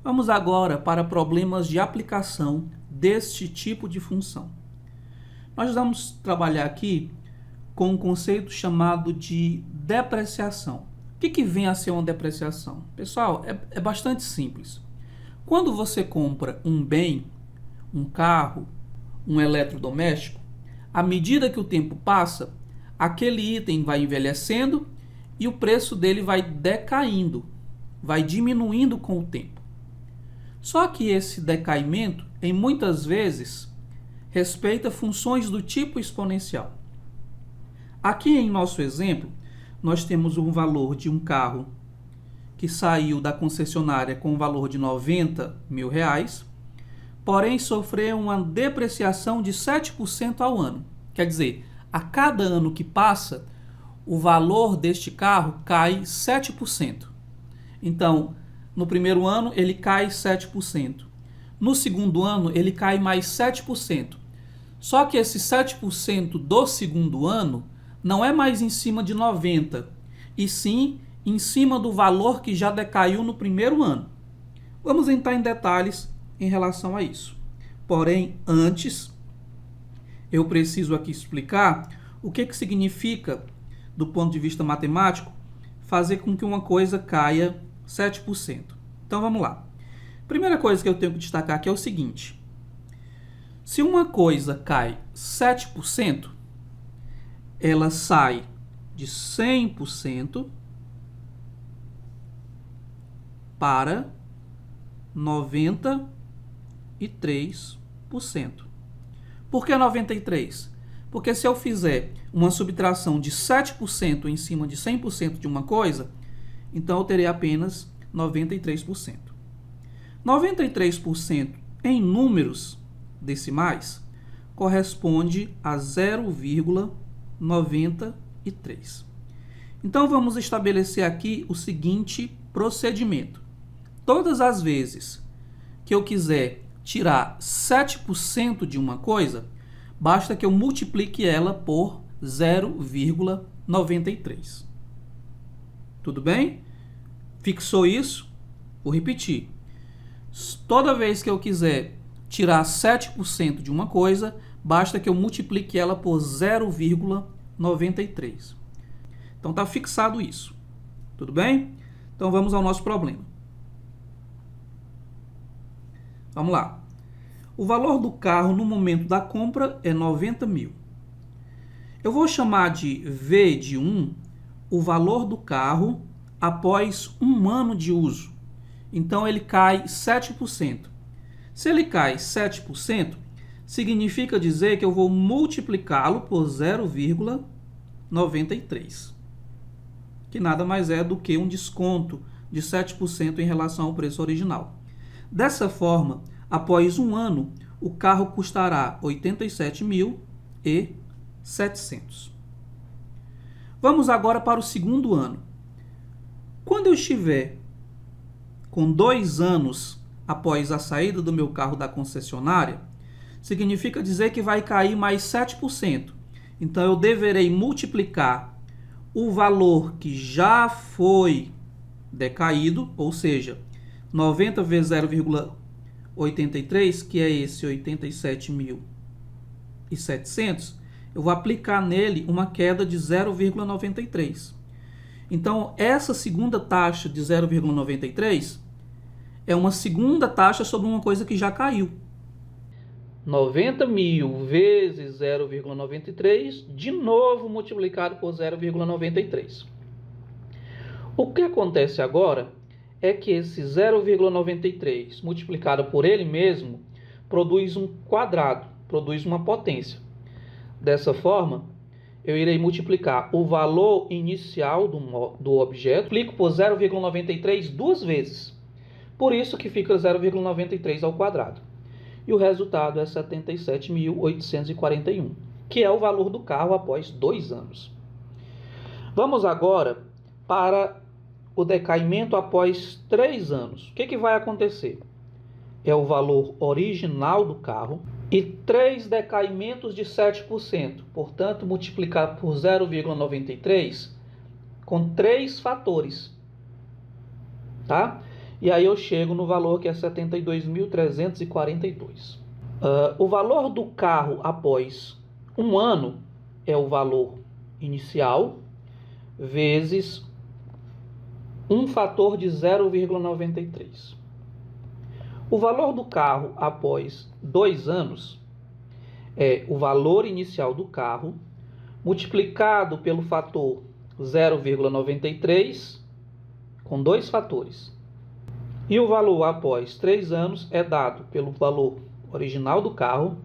Vamos agora para problemas de aplicação deste tipo de função. Nós vamos trabalhar aqui com um conceito chamado de depreciação. O que vem a ser uma depreciação? Pessoal, é bastante simples. Quando você compra um bem, um carro, um eletrodoméstico, à medida que o tempo passa, aquele item vai envelhecendo e o preço dele vai decaindo, vai diminuindo com o tempo. Só que esse decaimento, em muitas vezes, respeita funções do tipo exponencial. Aqui em nosso exemplo, nós temos um valor de um carro que saiu da concessionária com um valor de R$90 mil, porém sofreu uma depreciação de 7% ao ano. Quer dizer, a cada ano que passa, o valor deste carro cai 7%. Então, no primeiro ano, ele cai 7%. No segundo ano, ele cai mais 7%. Só que esse 7% do segundo ano não é mais em cima de 90, e sim em cima do valor que já decaiu no primeiro ano. Vamos entrar em detalhes em relação a isso. Porém, antes, eu preciso aqui explicar o que significa, do ponto de vista matemático, fazer com que uma coisa caia 7%. Então, vamos lá. Primeira coisa que eu tenho que destacar aqui é o seguinte. Se uma coisa cai 7%, ela sai de 100% para 93%. Por que 93%? Porque se eu fizer uma subtração de 7% em cima de 100% de uma coisa, então eu terei apenas 93%. 93% em números decimais corresponde a 0,93. Então vamos estabelecer aqui o seguinte procedimento. Todas as vezes que eu quiser tirar 7% de uma coisa, basta que eu multiplique ela por 0,93. Tudo bem? Fixou isso? Vou repetir. Toda vez que eu quiser tirar 7% de uma coisa, basta que eu multiplique ela por 0,93. Então está fixado isso. Tudo bem? Então vamos ao nosso problema. Vamos lá. O valor do carro no momento da compra é 90 mil. Eu vou chamar de V de 1 o valor do carro após um ano de uso. Então ele cai 7%. Se ele cai 7%, significa dizer que eu vou multiplicá-lo por 0,93, que nada mais é do que um desconto de 7% em relação ao preço original. Dessa forma, após um ano, o carro custará R$ 87.700. Vamos agora para o segundo ano. Quando eu estiver com 2 anos após a saída do meu carro da concessionária, significa dizer que vai cair mais 7%. Então, eu deverei multiplicar o valor que já foi decaído, ou seja, 90 vezes 0,83, que é esse 87.700, eu vou aplicar nele uma queda de 0,93. Então, essa segunda taxa de 0,93 é uma segunda taxa sobre uma coisa que já caiu. 90 mil vezes 0,93, de novo multiplicado por 0,93. O que acontece agora é que esse 0,93 multiplicado por ele mesmo produz um quadrado, produz uma potência. Dessa forma, eu irei multiplicar o valor inicial do objeto, multiplico por 0,93 duas vezes. Por isso que fica 0,93 ao quadrado. E o resultado é 77.841, que é o valor do carro após 2 anos. Vamos agora para o decaimento após 3 anos. O que vai acontecer? É o valor original do carro e 3 decaimentos de 7%. Portanto, multiplicar por 0,93 com 3 fatores. Tá? E aí eu chego no valor que é 72.342. O valor do carro após um ano é o valor inicial vezes um fator de 0,93. O valor do carro após 2 anos é o valor inicial do carro multiplicado pelo fator 0,93 com 2 fatores. E o valor após 3 anos é dado pelo valor original do carro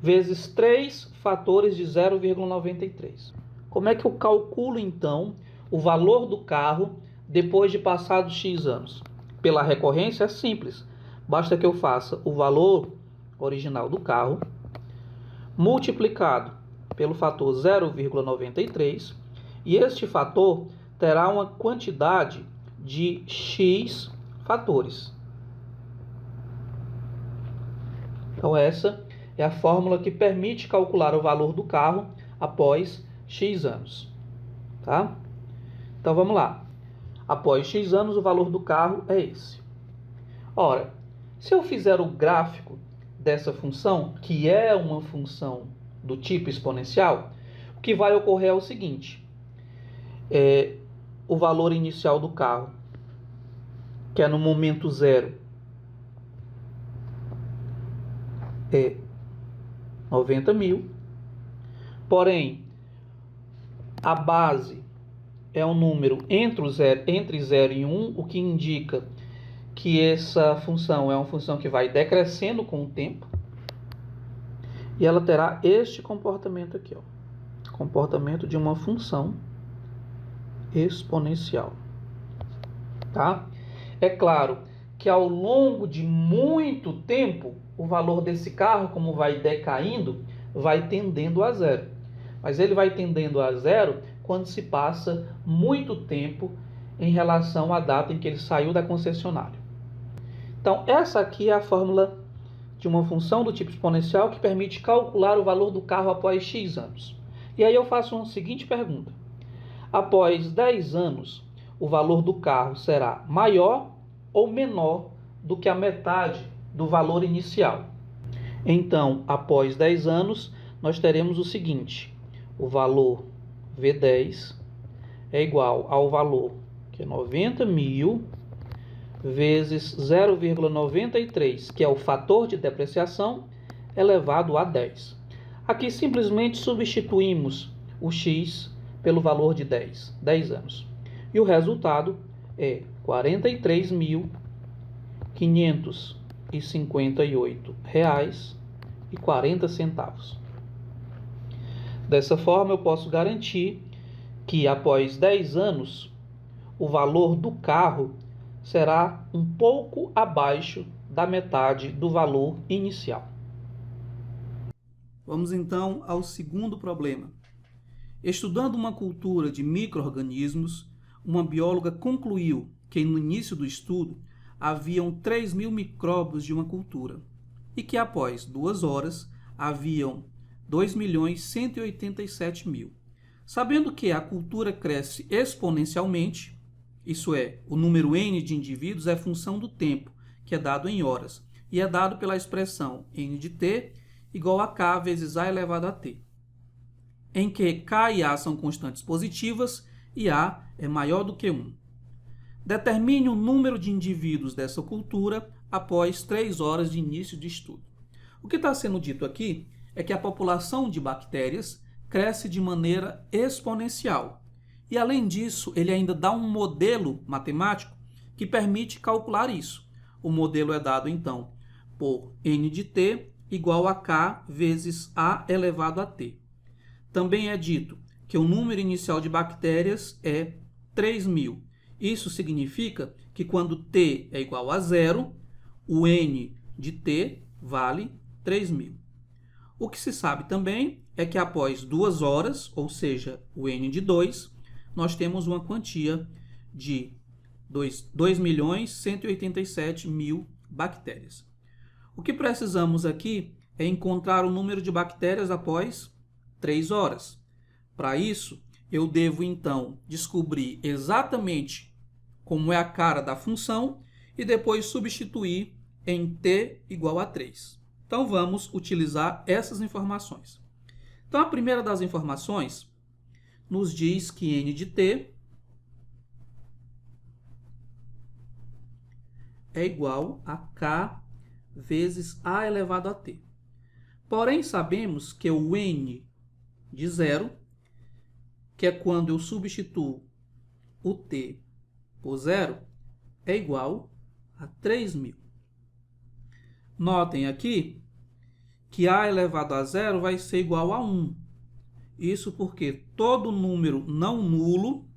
vezes 3 fatores de 0,93. Como é que eu calculo, então, o valor do carro depois de passados X anos? Pela recorrência é simples. Basta que eu faça o valor original do carro multiplicado pelo fator 0,93 e este fator terá uma quantidade de X fatores. Então essa é a fórmula que permite calcular o valor do carro após X anos. Tá? Então vamos lá. Após X anos o valor do carro é esse. Ora, se eu fizer o gráfico dessa função, que é uma função do tipo exponencial, o que vai ocorrer é o seguinte. O valor inicial do carro, que é no momento zero, é 90 mil. Porém, a base é um número entre 0 e 1, o que indica que essa função é uma função que vai decrescendo com o tempo. E ela terá este comportamento aqui, ó, comportamento de uma função exponencial. Tá? É claro que ao longo de muito tempo, o valor desse carro, como vai decaindo, vai tendendo a zero. Mas ele vai tendendo a zero quando se passa muito tempo em relação à data em que ele saiu da concessionária. Então, essa aqui é a fórmula de uma função do tipo exponencial que permite calcular o valor do carro após X anos. E aí eu faço uma seguinte pergunta. Após 10 anos, o valor do carro será maior ou menor do que a metade do valor inicial? Então, após 10 anos, nós teremos o seguinte. O valor V10 é igual ao valor que é 90 mil vezes 0,93, que é o fator de depreciação, elevado a 10. Aqui simplesmente substituímos o x pelo valor de 10 anos. E o resultado é R$ 43.558,40. Dessa forma, eu posso garantir que após 10 anos, o valor do carro será um pouco abaixo da metade do valor inicial. Vamos então ao segundo problema. Estudando uma cultura de micro-organismos, uma bióloga concluiu que no início do estudo haviam 3.000 micróbios de uma cultura e que após 2 horas haviam 2.187.000. Sabendo que a cultura cresce exponencialmente, isso é, o número n de indivíduos é função do tempo, que é dado em horas, e é dado pela expressão n de t igual a k vezes a elevado a t, em que k e a são constantes positivas e a é maior do que 1. Determine o número de indivíduos dessa cultura após 3 horas de início de estudo. O que está sendo dito aqui é que a população de bactérias cresce de maneira exponencial. E, além disso, ele ainda dá um modelo matemático que permite calcular isso. O modelo é dado, então, por n de t igual a k vezes a elevado a t. Também é dito que o número inicial de bactérias é 3.000. Isso significa que quando t é igual a 0, o n de t vale 3.000. O que se sabe também é que após 2 horas, ou seja, o n de 2, nós temos uma quantia de 2.187.000 bactérias. O que precisamos aqui é encontrar o número de bactérias após 3 horas. Para isso, eu devo então descobrir exatamente como é a cara da função e depois substituir em t igual a 3. Então, vamos utilizar essas informações. Então, a primeira das informações nos diz que n de t é igual a k vezes a elevado a t. Porém, sabemos que o n de 0, que é quando eu substituo o t por 0, é igual a 3.000. Notem aqui que a elevado a 0 vai ser igual a 1. Isso porque todo número não nulo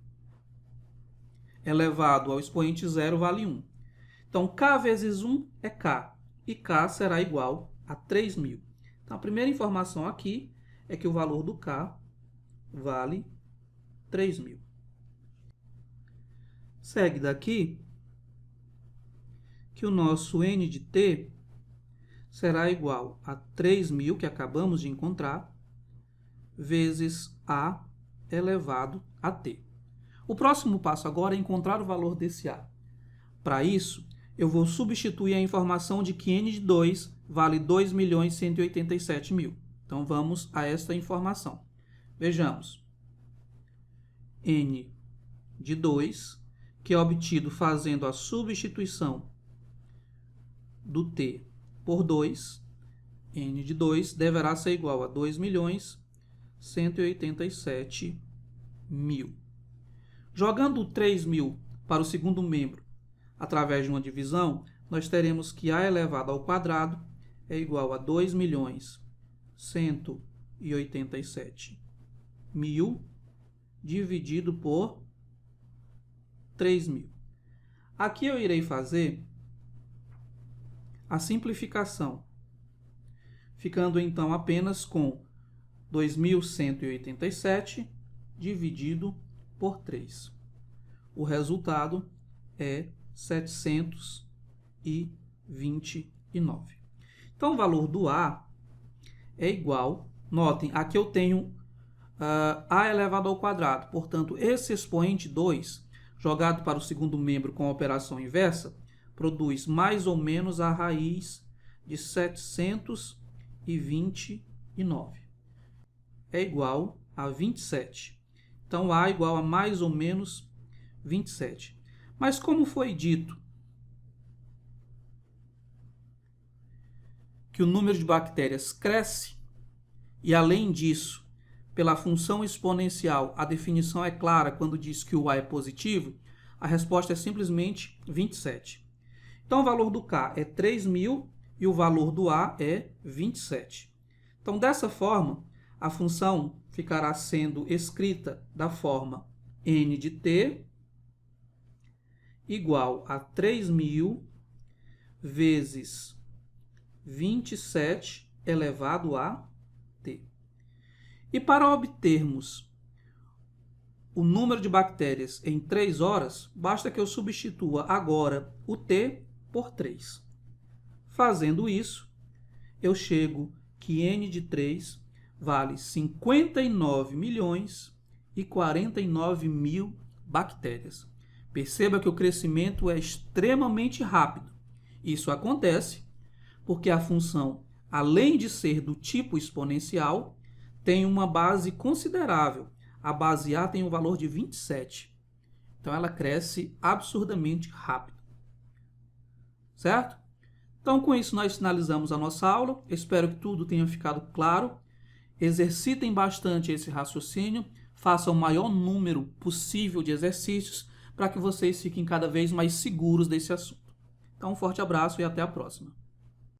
elevado ao expoente 0 vale 1. Então, k vezes 1 é k, e k será igual a 3.000. Então, a primeira informação aqui é que o valor do k vale 3.000. Segue daqui que o nosso n de t será igual a 3.000, que acabamos de encontrar, vezes a elevado a t. O próximo passo agora é encontrar o valor desse a. Para isso, eu vou substituir a informação de que n de 2 vale 2.187.000. Então, vamos a esta informação. Vejamos. N de 2, que é obtido fazendo a substituição do t por 2, n de 2 deverá ser igual a 2.187.000. Jogando o 3.000 para o segundo membro através de uma divisão, nós teremos que a elevado ao quadrado é igual a 2.187.000 dividido por 3.000. Aqui eu irei fazer a simplificação, ficando então apenas com 2.187 dividido por 3. O resultado é 729. Então, o valor do a é igual, notem, aqui eu tenho a elevado ao quadrado, portanto, esse expoente 2, jogado para o segundo membro com a operação inversa, produz mais ou menos a raiz de 729. É igual a 27. Então, a é igual a mais ou menos 27. Mas como foi dito que o número de bactérias cresce, e além disso, pela função exponencial, a definição é clara quando diz que o a é positivo, a resposta é simplesmente 27. Então, o valor do k é 3.000 e o valor do a é 27. Então, dessa forma, a função ficará sendo escrita da forma n de t igual a 3.000 vezes 27 elevado a t. E para obtermos o número de bactérias em 3 horas, basta que eu substitua agora o t por 3. Fazendo isso, eu chego que n de 3 vale 59.049.000 bactérias. Perceba que o crescimento é extremamente rápido. Isso acontece porque a função, além de ser do tipo exponencial, tem uma base considerável. A base A tem um valor de 27. Então, ela cresce absurdamente rápido. Certo? Então, com isso, nós finalizamos a nossa aula. Espero que tudo tenha ficado claro. Exercitem bastante esse raciocínio. Façam o maior número possível de exercícios para que vocês fiquem cada vez mais seguros desse assunto. Então, um forte abraço e até a próxima.